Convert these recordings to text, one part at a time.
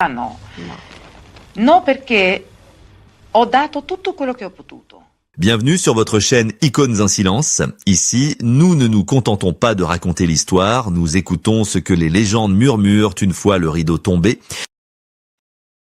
Ah no. No. No, perché ho dato tutto quello che ho potuto. Bienvenue sur votre chaîne Icônes en silence. Ici, nous ne nous contentons pas de raconter l'histoire, nous écoutons ce que les légendes murmurent une fois le rideau tombé.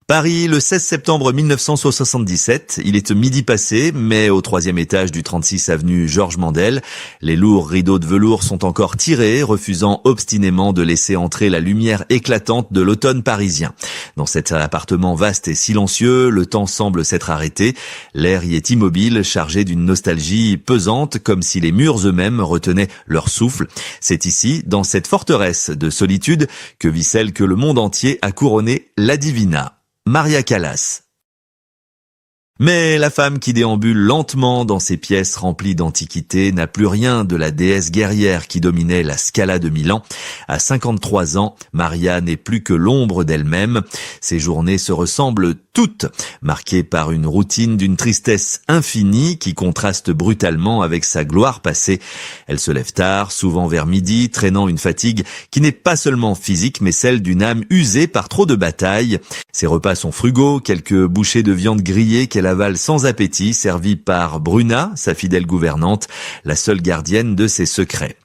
Paris, le 16 septembre 1977, il est midi passé, mais au 3e étage du 36 avenue Georges Mandel, les lourds rideaux de velours sont encore tirés, refusant obstinément de laisser entrer la lumière éclatante de l'automne parisien. Dans cet appartement vaste et silencieux, le temps semble s'être arrêté, l'air y est immobile, chargé d'une nostalgie pesante, comme si les murs eux-mêmes retenaient leur souffle. C'est ici, dans cette forteresse de solitude, que vit celle que le monde entier a couronnée la Divina. Maria Callas. Mais la femme qui déambule lentement dans ces pièces remplies d'antiquités n'a plus rien de la déesse guerrière qui dominait la Scala de Milan. À 53 ans, Maria n'est plus que l'ombre d'elle-même. Ses journées se ressemblent toutes, marquées par une routine d'une tristesse infinie qui contraste brutalement avec sa gloire passée. Elle se lève tard, souvent vers midi, traînant une fatigue qui n'est pas seulement physique mais celle d'une âme usée par trop de batailles. Ses repas sont frugaux, quelques bouchées de viande grillée qu'elle avale sans appétit, servie par Bruna, sa fidèle gouvernante, la seule gardienne de ses secrets.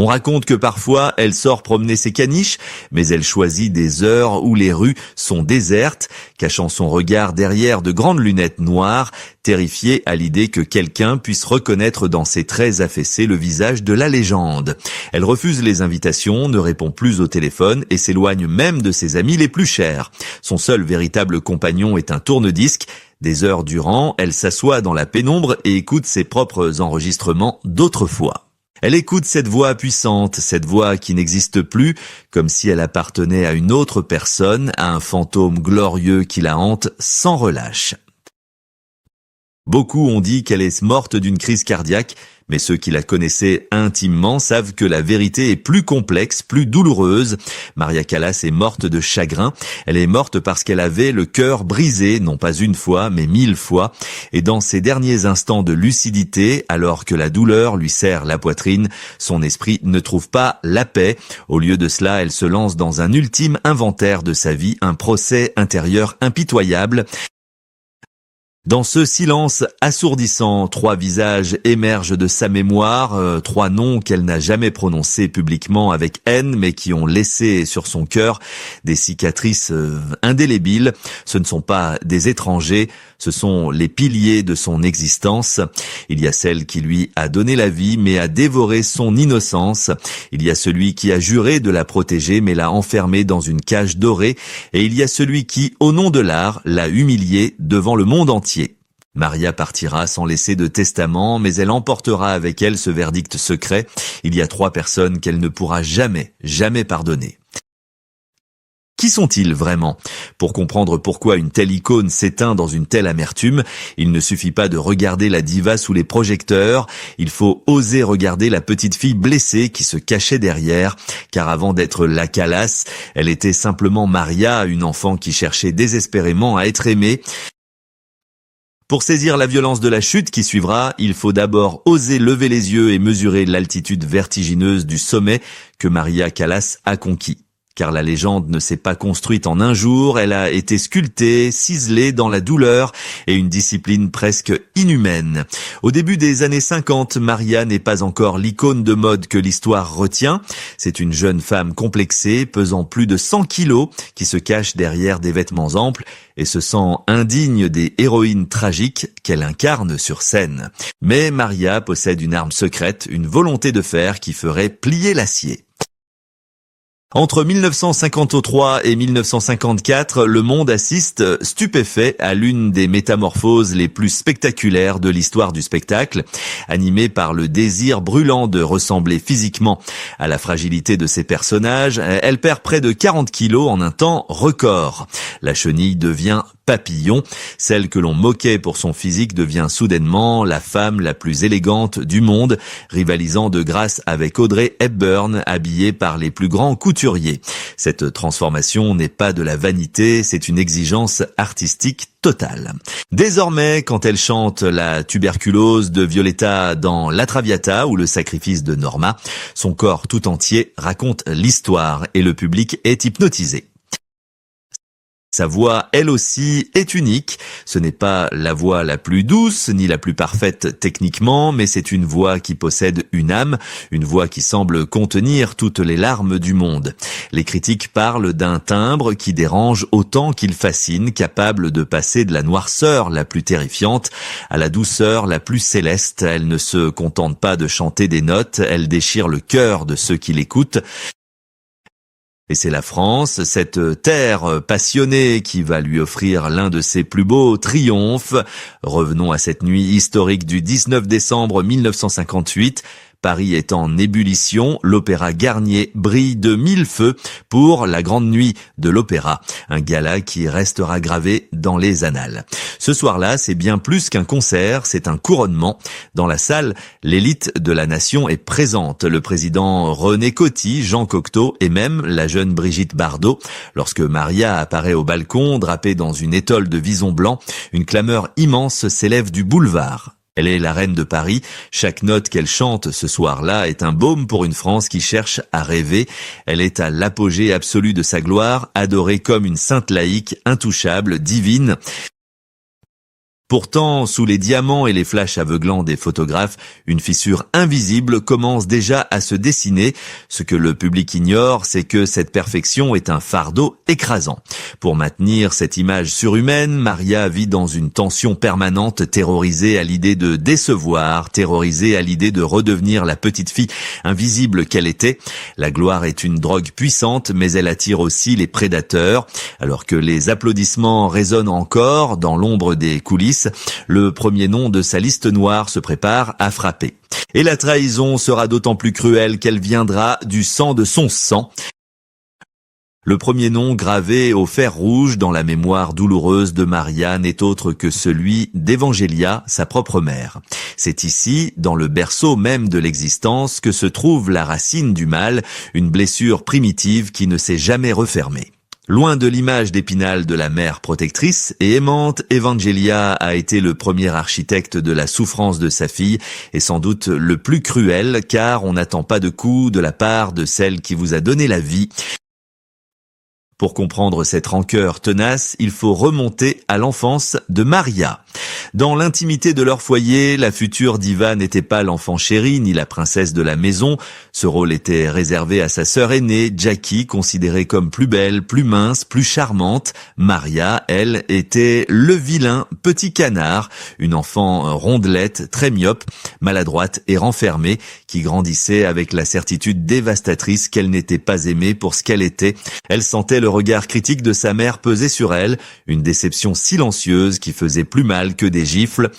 On raconte que parfois elle sort promener ses caniches, mais elle choisit des heures où les rues sont désertes, cachant son regard derrière de grandes lunettes noires, terrifiée à l'idée que quelqu'un puisse reconnaître dans ses traits affaissés le visage de la légende. Elle refuse les invitations, ne répond plus au téléphone et s'éloigne même de ses amis les plus chers. Son seul véritable compagnon est un tourne-disque. Des heures durant, elle s'assoit dans la pénombre et écoute ses propres enregistrements d'autrefois. Elle écoute cette voix puissante, cette voix qui n'existe plus, comme si elle appartenait à une autre personne, à un fantôme glorieux qui la hante sans relâche. Beaucoup ont dit qu'elle est morte d'une crise cardiaque, mais ceux qui la connaissaient intimement savent que la vérité est plus complexe, plus douloureuse. Maria Callas est morte de chagrin. Elle est morte parce qu'elle avait le cœur brisé, non pas une fois, mais 1000 fois. Et dans ses derniers instants de lucidité, alors que la douleur lui serre la poitrine, son esprit ne trouve pas la paix. Au lieu de cela, elle se lance dans un ultime inventaire de sa vie, un procès intérieur impitoyable. Dans ce silence assourdissant, 3 visages émergent de sa mémoire, 3 noms qu'elle n'a jamais prononcés publiquement avec haine, mais qui ont laissé sur son cœur des cicatrices indélébiles. Ce ne sont pas des étrangers, ce sont les piliers de son existence. Il y a celle qui lui a donné la vie, mais a dévoré son innocence. Il y a celui qui a juré de la protéger, mais l'a enfermée dans une cage dorée. Et il y a celui qui, au nom de l'art, l'a humiliée devant le monde entier. Maria partira sans laisser de testament, mais elle emportera avec elle ce verdict secret. Il y a 3 personnes qu'elle ne pourra jamais pardonner. Qui sont-ils vraiment? Pour comprendre pourquoi une telle icône s'éteint dans une telle amertume, il ne suffit pas de regarder la diva sous les projecteurs, il faut oser regarder la petite fille blessée qui se cachait derrière, car avant d'être la Callas, elle était simplement Maria, une enfant qui cherchait désespérément à être aimée. Pour saisir la violence de la chute qui suivra, il faut d'abord oser lever les yeux et mesurer l'altitude vertigineuse du sommet que Maria Callas a conquis. Car la légende ne s'est pas construite en un jour, elle a été sculptée, ciselée dans la douleur et une discipline presque inhumaine. Au début des années 50, Maria n'est pas encore l'icône de mode que l'histoire retient. C'est une jeune femme complexée, pesant plus de 100 kilos, qui se cache derrière des vêtements amples et se sent indigne des héroïnes tragiques qu'elle incarne sur scène. Mais Maria possède une arme secrète, une volonté de fer qui ferait plier l'acier. Entre 1953 et 1954, le monde assiste, stupéfait, à l'une des métamorphoses les plus spectaculaires de l'histoire du spectacle. Animée par le désir brûlant de ressembler physiquement à la fragilité de ses personnages, elle perd près de 40 kilos en un temps record. La chenille devient papillon. Celle que l'on moquait pour son physique devient soudainement la femme la plus élégante du monde, rivalisant de grâce avec Audrey Hepburn, habillée par les plus grands couturiers. Cette transformation n'est pas de la vanité, c'est une exigence artistique totale. Désormais, quand elle chante la tuberculose de Violetta dans La Traviata ou le sacrifice de Norma, son corps tout entier raconte l'histoire et le public est hypnotisé. Sa voix, elle aussi, est unique. Ce n'est pas la voix la plus douce, ni la plus parfaite techniquement, mais c'est une voix qui possède une âme, une voix qui semble contenir toutes les larmes du monde. Les critiques parlent d'un timbre qui dérange autant qu'il fascine, capable de passer de la noirceur la plus terrifiante à la douceur la plus céleste. Elle ne se contente pas de chanter des notes, elle déchire le cœur de ceux qui l'écoutent. Et c'est la France, cette terre passionnée, qui va lui offrir l'un de ses plus beaux triomphes. Revenons à cette nuit historique du 19 décembre 1958. Paris est en ébullition, l'Opéra Garnier brille de mille feux pour la grande nuit de l'opéra, un gala qui restera gravé dans les annales. Ce soir-là, c'est bien plus qu'un concert, c'est un couronnement. Dans la salle, l'élite de la nation est présente, le président René Coty, Jean Cocteau et même la jeune Brigitte Bardot. Lorsque Maria apparaît au balcon, drapée dans une étole de vison blanc, une clameur immense s'élève du boulevard. Elle est la reine de Paris. Chaque note qu'elle chante ce soir-là est un baume pour une France qui cherche à rêver. Elle est à l'apogée absolu de sa gloire, adorée comme une sainte laïque, intouchable, divine. Pourtant, sous les diamants et les flashs aveuglants des photographes, une fissure invisible commence déjà à se dessiner. Ce que le public ignore, c'est que cette perfection est un fardeau écrasant. Pour maintenir cette image surhumaine, Maria vit dans une tension permanente, terrorisée à l'idée de décevoir, terrorisée à l'idée de redevenir la petite fille invisible qu'elle était. La gloire est une drogue puissante, mais elle attire aussi les prédateurs. Alors que les applaudissements résonnent encore dans l'ombre des coulisses, le premier nom de sa liste noire se prépare à frapper. Et la trahison sera d'autant plus cruelle qu'elle viendra du sang de son sang. Le premier nom gravé au fer rouge dans la mémoire douloureuse de Maria n'est autre que celui d'Evangelia, sa propre mère. C'est ici, dans le berceau même de l'existence, que se trouve la racine du mal, une blessure primitive qui ne s'est jamais refermée. Loin de l'image d'Épinal de la mère protectrice et aimante, Evangelia a été le premier architecte de la souffrance de sa fille et sans doute le plus cruel, car on n'attend pas de coup de la part de celle qui vous a donné la vie. Pour comprendre cette rancœur tenace, il faut remonter à l'enfance de Maria. Dans l'intimité de leur foyer, la future diva n'était pas l'enfant chéri ni la princesse de la maison. Ce rôle était réservé à sa sœur aînée, Jackie, considérée comme plus belle, plus mince, plus charmante. Maria, elle, était le vilain petit canard, une enfant rondelette, très myope, maladroite et renfermée, qui grandissait avec la certitude dévastatrice qu'elle n'était pas aimée pour ce qu'elle était. Elle sentait le regard critique de sa mère peser sur elle, une déception silencieuse qui faisait plus mal que des gifles.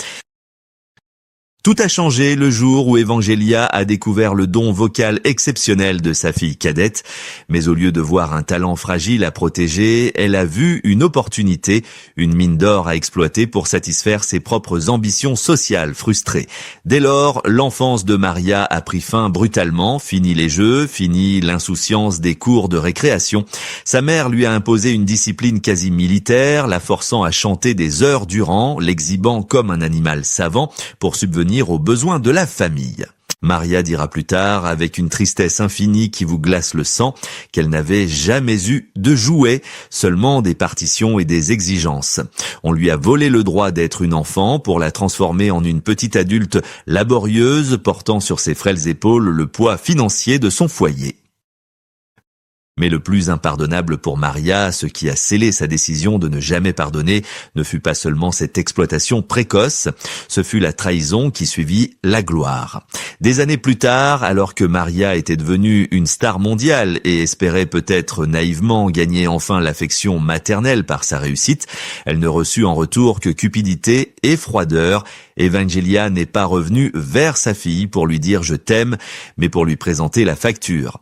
Tout a changé le jour où Evangelia a découvert le don vocal exceptionnel de sa fille cadette. Mais au lieu de voir un talent fragile à protéger, elle a vu une opportunité, une mine d'or à exploiter pour satisfaire ses propres ambitions sociales frustrées. Dès lors, l'enfance de Maria a pris fin brutalement, fini les jeux, fini l'insouciance des cours de récréation. Sa mère lui a imposé une discipline quasi militaire, la forçant à chanter des heures durant, l'exhibant comme un animal savant pour subvenir aux besoins de la famille. Maria dira plus tard, avec une tristesse infinie qui vous glace le sang, qu'elle n'avait jamais eu de jouets, seulement des partitions et des exigences. On lui a volé le droit d'être une enfant pour la transformer en une petite adulte laborieuse, portant sur ses frêles épaules le poids financier de son foyer. Mais le plus impardonnable pour Maria, ce qui a scellé sa décision de ne jamais pardonner, ne fut pas seulement cette exploitation précoce, ce fut la trahison qui suivit la gloire. Des années plus tard, alors que Maria était devenue une star mondiale et espérait peut-être naïvement gagner enfin l'affection maternelle par sa réussite, elle ne reçut en retour que cupidité et froideur. Evangelia n'est pas revenue vers sa fille pour lui dire « je t'aime », mais pour lui présenter la facture.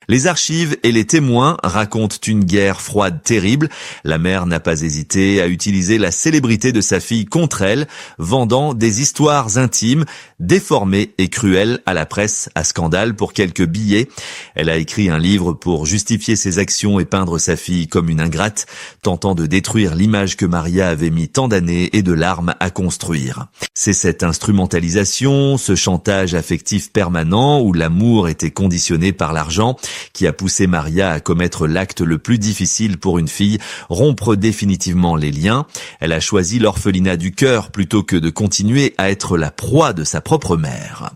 Les archives et les témoins racontent une guerre froide terrible. La mère n'a pas hésité à utiliser la célébrité de sa fille contre elle, vendant des histoires intimes, déformées et cruelles à la presse à scandale pour quelques billets. Elle a écrit un livre pour justifier ses actions et peindre sa fille comme une ingrate, tentant de détruire l'image que Maria avait mis tant d'années et de larmes à construire. C'est cette instrumentalisation, ce chantage affectif permanent où l'amour était conditionné par l'argent, qui a poussé Maria à commettre l'acte le plus difficile pour une fille, rompre définitivement les liens. Elle a choisi l'orphelinat du cœur plutôt que de continuer à être la proie de sa propre mère.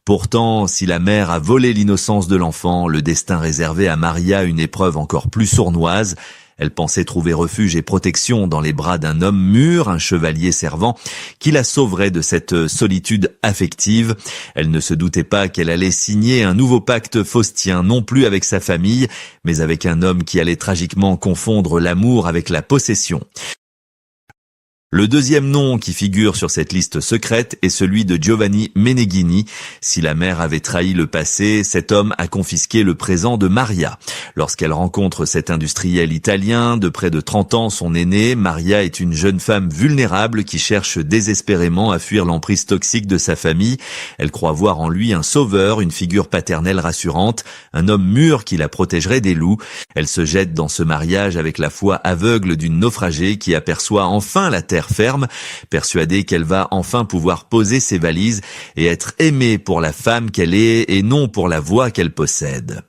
Pourtant, si la mère a volé l'innocence de l'enfant, le destin réservait à Maria une épreuve encore plus sournoise. Elle pensait trouver refuge et protection dans les bras d'un homme mûr, un chevalier servant, qui la sauverait de cette solitude affective. Elle ne se doutait pas qu'elle allait signer un nouveau pacte faustien, non plus avec sa famille, mais avec un homme qui allait tragiquement confondre l'amour avec la possession. Le deuxième nom qui figure sur cette liste secrète est celui de Giovanni Meneghini. Si la mère avait trahi le passé, cet homme a confisqué le présent de Maria. Lorsqu'elle rencontre cet industriel italien de près de 30 ans, son aîné, Maria est une jeune femme vulnérable qui cherche désespérément à fuir l'emprise toxique de sa famille. Elle croit voir en lui un sauveur, une figure paternelle rassurante, un homme mûr qui la protégerait des loups. Elle se jette dans ce mariage avec la foi aveugle d'une naufragée qui aperçoit enfin la terre ferme, persuadée qu'elle va enfin pouvoir poser ses valises et être aimée pour la femme qu'elle est et non pour la voix qu'elle possède.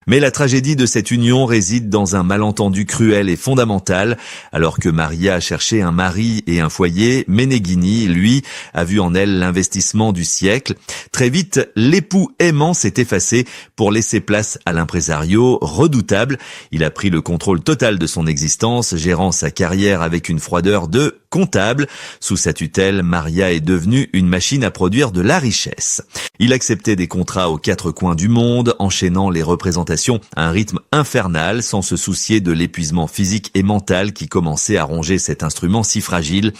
Mais la tragédie de cette union réside dans un malentendu cruel et fondamental. Alors que Maria cherchait un mari et un foyer, Meneghini, lui, a vu en elle l'investissement du siècle. Très vite, l'époux aimant s'est effacé pour laisser place à l'impresario redoutable. Il a pris le contrôle total de son existence, gérant sa carrière avec une froideur de comptable. Sous sa tutelle, Maria est devenue une machine à produire de la richesse. Il acceptait des contrats aux quatre coins du monde, enchaînant les représentations à un rythme infernal sans se soucier de l'épuisement physique et mental qui commençait à ronger cet instrument si fragile.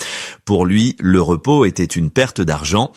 Pour lui, le repos était une perte d'argent.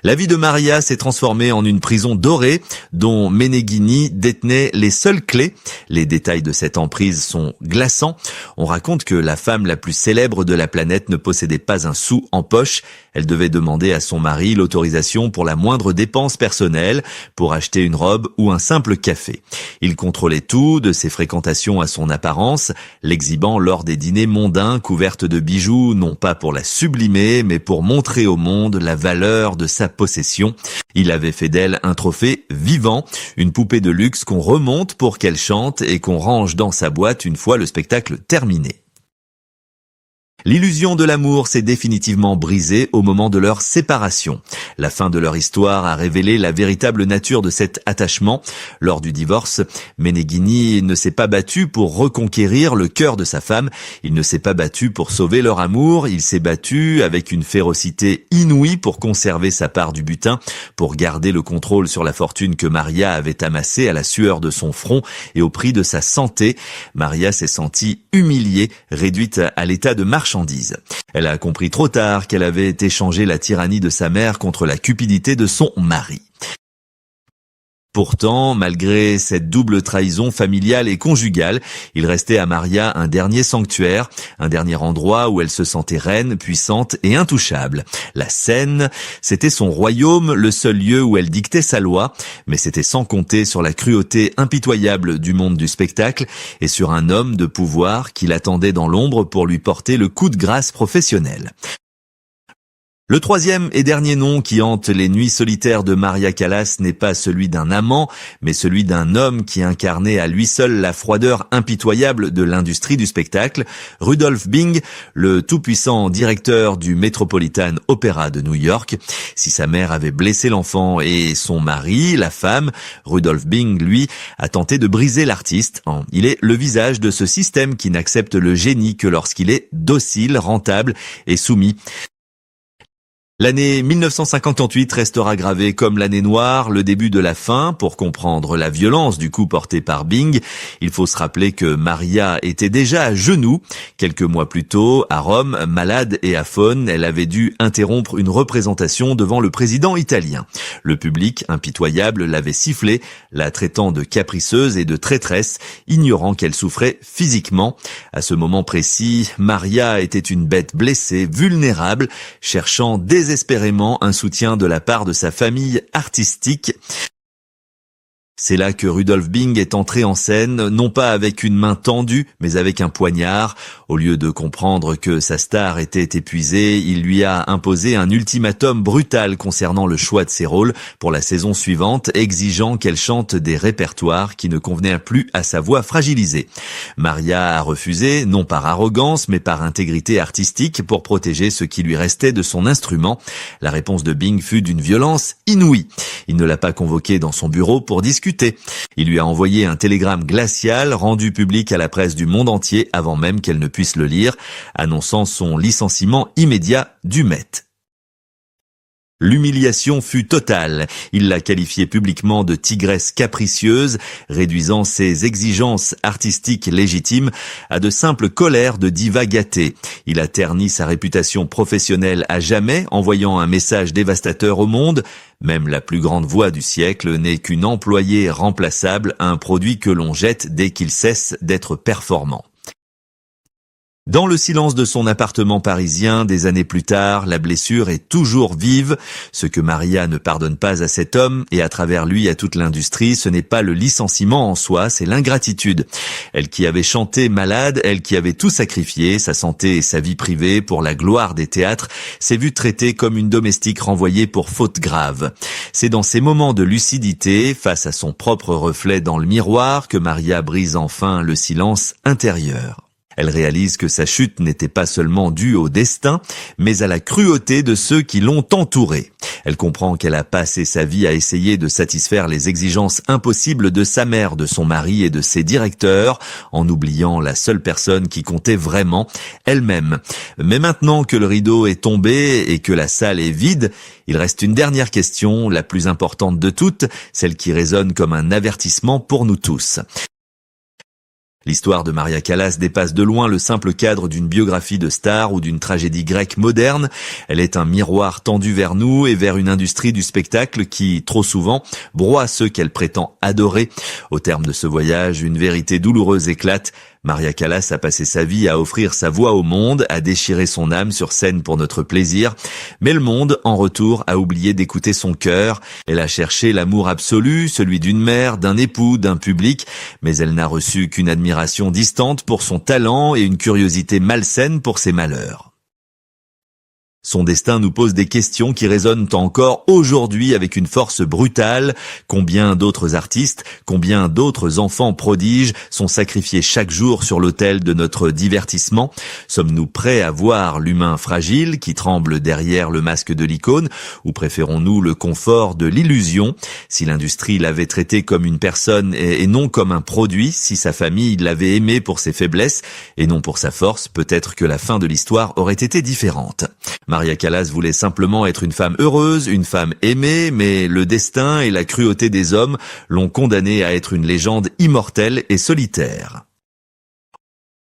La vie de Maria s'est transformée en une prison dorée dont Meneghini détenait les seules clés. Les détails de cette emprise sont glaçants. On raconte que la femme la plus célèbre de la planète ne possédait pas un sou en poche. Elle devait demander à son mari l'autorisation pour la moindre dépense personnelle, pour acheter une robe ou un simple café. Il contrôlait tout, de ses fréquentations à son apparence, l'exhibant lors des dîners mondains couvertes de bijoux, non pas pour la sublimer, mais pour montrer au monde la valeur de sa possession. Il avait fait d'elle un trophée vivant, une poupée de luxe qu'on remonte pour qu'elle chante et qu'on range dans sa boîte une fois le spectacle terminé. L'illusion de l'amour s'est définitivement brisée au moment de leur séparation. La fin de leur histoire a révélé la véritable nature de cet attachement. Lors du divorce, Meneghini ne s'est pas battu pour reconquérir le cœur de sa femme. Il ne s'est pas battu pour sauver leur amour. Il s'est battu avec une férocité inouïe pour conserver sa part du butin, pour garder le contrôle sur la fortune que Maria avait amassée à la sueur de son front et au prix de sa santé. Maria s'est sentie humiliée, réduite à l'état de marchandise. Elle a compris trop tard qu'elle avait échangé la tyrannie de sa mère contre la cupidité de son mari. Pourtant, malgré cette double trahison familiale et conjugale, il restait à Maria un dernier sanctuaire, un dernier endroit où elle se sentait reine, puissante et intouchable. La scène, c'était son royaume, le seul lieu où elle dictait sa loi, mais c'était sans compter sur la cruauté impitoyable du monde du spectacle et sur un homme de pouvoir qui l'attendait dans l'ombre pour lui porter le coup de grâce professionnel. Le troisième et dernier nom qui hante les nuits solitaires de Maria Callas n'est pas celui d'un amant, mais celui d'un homme qui incarnait à lui seul la froideur impitoyable de l'industrie du spectacle, Rudolph Bing, le tout-puissant directeur du Metropolitan Opera de New York. Si sa mère avait blessé l'enfant et son mari, la femme, Rudolph Bing, lui, a tenté de briser l'artiste. Il est le visage de ce système qui n'accepte le génie que lorsqu'il est docile, rentable et soumis. L'année 1958 restera gravée comme l'année noire, le début de la fin. Pour comprendre la violence du coup porté par Bing, il faut se rappeler que Maria était déjà à genoux. Quelques mois plus tôt, à Rome, malade et aphone, elle avait dû interrompre une représentation devant le président italien. Le public, impitoyable, l'avait sifflée, la traitant de capriceuse et de traîtresse, ignorant qu'elle souffrait physiquement. À ce moment précis, Maria était une bête blessée, vulnérable, cherchant désespérément un soutien de la part de sa famille artistique. C'est là que Rudolf Bing est entré en scène, non pas avec une main tendue, mais avec un poignard. Au lieu de comprendre que sa star était épuisée, il lui a imposé un ultimatum brutal concernant le choix de ses rôles pour la saison suivante, exigeant qu'elle chante des répertoires qui ne convenaient plus à sa voix fragilisée. Maria a refusé, non par arrogance, mais par intégrité artistique pour protéger ce qui lui restait de son instrument. La réponse de Bing fut d'une violence inouïe. Il ne l'a pas convoqué dans son bureau pour discuter. Il lui a envoyé un télégramme glacial rendu public à la presse du monde entier avant même qu'elle ne puisse le lire, annonçant son licenciement immédiat du Met. L'humiliation fut totale. Il l'a qualifiée publiquement de tigresse capricieuse, réduisant ses exigences artistiques légitimes à de simples colères de diva gâtée. Il a terni sa réputation professionnelle à jamais, envoyant un message dévastateur au monde. Même la plus grande voix du siècle n'est qu'une employée remplaçable, un produit que l'on jette dès qu'il cesse d'être performant. Dans le silence de son appartement parisien, des années plus tard, la blessure est toujours vive. Ce que Maria ne pardonne pas à cet homme, et à travers lui à toute l'industrie, ce n'est pas le licenciement en soi, c'est l'ingratitude. Elle qui avait chanté malade, elle qui avait tout sacrifié, sa santé et sa vie privée, pour la gloire des théâtres, s'est vue traitée comme une domestique renvoyée pour faute grave. C'est dans ces moments de lucidité, face à son propre reflet dans le miroir, que Maria brise enfin le silence intérieur. Elle réalise que sa chute n'était pas seulement due au destin, mais à la cruauté de ceux qui l'ont entourée. Elle comprend qu'elle a passé sa vie à essayer de satisfaire les exigences impossibles de sa mère, de son mari et de ses directeurs, en oubliant la seule personne qui comptait vraiment, elle-même. Mais maintenant que le rideau est tombé et que la salle est vide, il reste une dernière question, la plus importante de toutes, celle qui résonne comme un avertissement pour nous tous. L'histoire de Maria Callas dépasse de loin le simple cadre d'une biographie de star ou d'une tragédie grecque moderne. Elle est un miroir tendu vers nous et vers une industrie du spectacle qui, trop souvent, broie ceux qu'elle prétend adorer. Au terme de ce voyage, une vérité douloureuse éclate. Maria Callas a passé sa vie à offrir sa voix au monde, à déchirer son âme sur scène pour notre plaisir. Mais le monde, en retour, a oublié d'écouter son cœur. Elle a cherché l'amour absolu, celui d'une mère, d'un époux, d'un public, mais elle n'a reçu qu'une admiration distante pour son talent et une curiosité malsaine pour ses malheurs. Son destin nous pose des questions qui résonnent encore aujourd'hui avec une force brutale. Combien d'autres artistes, combien d'autres enfants prodiges sont sacrifiés chaque jour sur l'autel de notre divertissement? Sommes-nous prêts à voir l'humain fragile qui tremble derrière le masque de l'icône, ou préférons-nous le confort de l'illusion? Si l'industrie l'avait traité comme une personne et non comme un produit, si sa famille l'avait aimé pour ses faiblesses et non pour sa force, peut-être que la fin de l'histoire aurait été différente. Maria Callas voulait simplement être une femme heureuse, une femme aimée, mais le destin et la cruauté des hommes l'ont condamnée à être une légende immortelle et solitaire.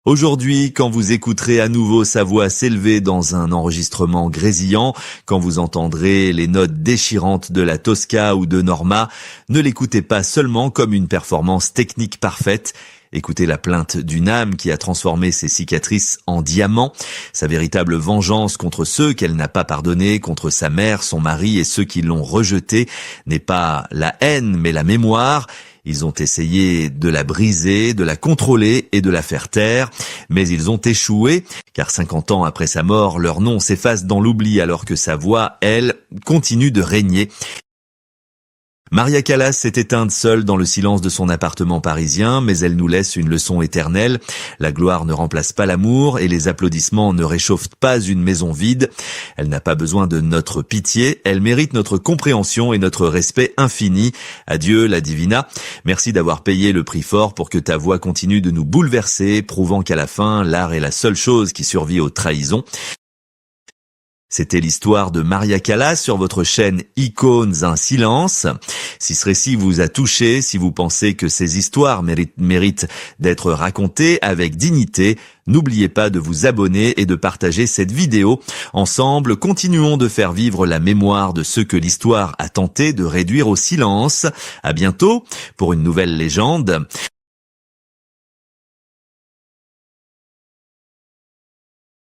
Aujourd'hui, quand vous écouterez à nouveau sa voix s'élever dans un enregistrement grésillant, quand vous entendrez les notes déchirantes de la Tosca ou de Norma, ne l'écoutez pas seulement comme une performance technique parfaite. Écoutez la plainte d'une âme qui a transformé ses cicatrices en diamants, sa véritable vengeance contre ceux qu'elle n'a pas pardonnés, contre sa mère, son mari et ceux qui l'ont rejetée, n'est pas la haine mais la mémoire. Ils ont essayé de la briser, de la contrôler et de la faire taire, mais ils ont échoué, car 50 ans après sa mort, leur nom s'efface dans l'oubli alors que sa voix, elle, continue de régner. Maria Callas s'est éteinte seule dans le silence de son appartement parisien, mais elle nous laisse une leçon éternelle. La gloire ne remplace pas l'amour et les applaudissements ne réchauffent pas une maison vide. Elle n'a pas besoin de notre pitié, elle mérite notre compréhension et notre respect infini. Adieu la Divina. Merci d'avoir payé le prix fort pour que ta voix continue de nous bouleverser, prouvant qu'à la fin, l'art est la seule chose qui survit aux trahisons. C'était l'histoire de Maria Callas sur votre chaîne Icônes un silence. Si ce récit vous a touché, si vous pensez que ces histoires méritent d'être racontées avec dignité, n'oubliez pas de vous abonner et de partager cette vidéo. Ensemble, continuons de faire vivre la mémoire de ceux que l'histoire a tenté de réduire au silence. À bientôt pour une nouvelle légende.